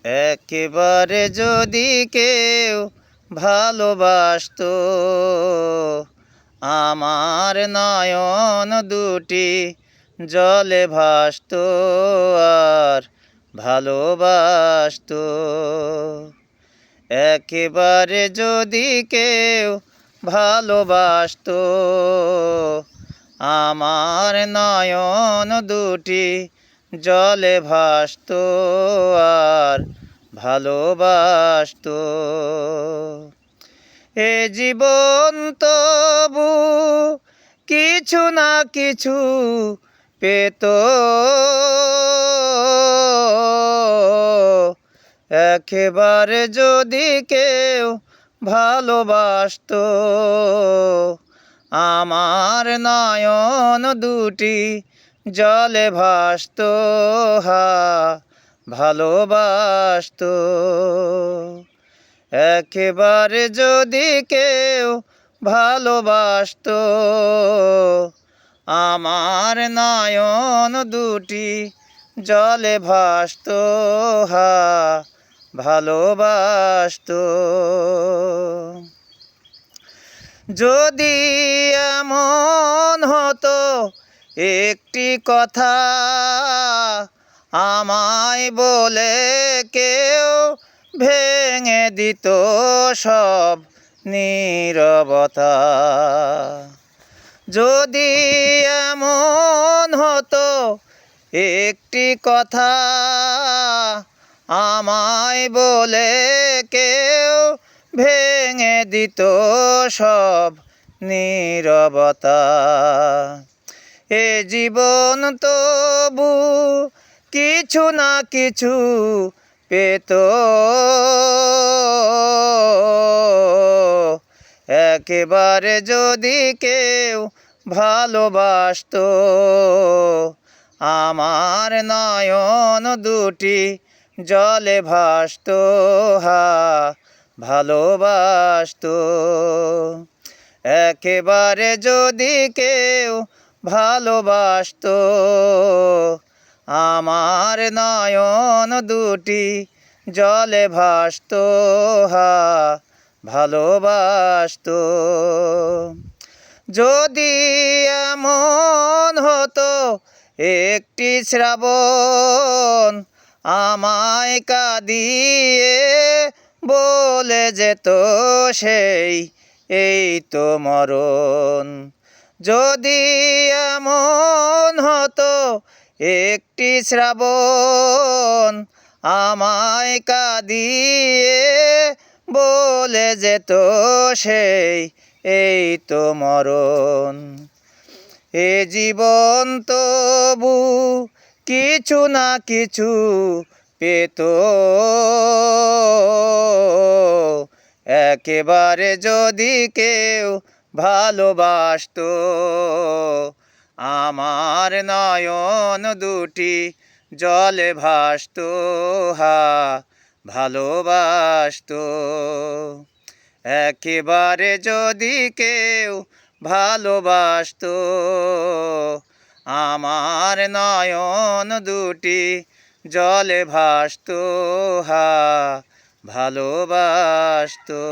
একেবারে যদি কেউ ভালোবাসতো, আমার নয়ন দুটি জলে ভাসতো আর ভালোবাসতো। একেবারে যদি কেউ ভালোবাসতো, আমার নয়ন দুটি জলে ভাসতো আর ভালোবাসতো। এ জীবন তবু কিছু না কিছু পেত, একেবারে যদি কেউ ভালোবাসতো, আমার নয়ন দুটি জলে ভাসতো হা ভালোবাসতো। একেবারে যদি কেউ ভালোবাসতো, আমার নয়ন দুটি জলে ভাসতো হা ভালোবাসতো। যদি এমন হতো একটি কথা আমায় বলে কেউ ভেঙে দিত সব নীরবতা, যদি এমন হতো একটি কথা আমায় বলে কেউ ভেঙে দিত সব নীরবতা, এ জীবন তবু কিছু না কিছু পেত, একেবারে যদি কেউ ভালোবাসতো, আমার নয়ন দুটি জলে ভাসতো হা ভালোবাসতো। একেবারে যদি কেউ ভালোবাসতো, আমার নয়ন দুটি জলে ভাসতো হা ভালোবাসতো। যদি এমন হতো একটি শ্রাবণ আমায় কাঁদিয়ে বলে যেত সেই এই তো মরণ, যদি এমন হতো একটি শ্রাবণ আমায় কাঁদিয়ে বলে যেত সেই এই তো মরণ, এ জীবন তবু কিছু না কিছু পেত, একেবারে যদি কেউ ভালোবাসতো, আমার নয়ন দুটি জলে ভাসতো হা ভালোবাসতো। একেবারে যদি কেউ ভালোবাসতো, আমার নয়ন দুটি জলে ভাসতো হা ভালোবাসতো।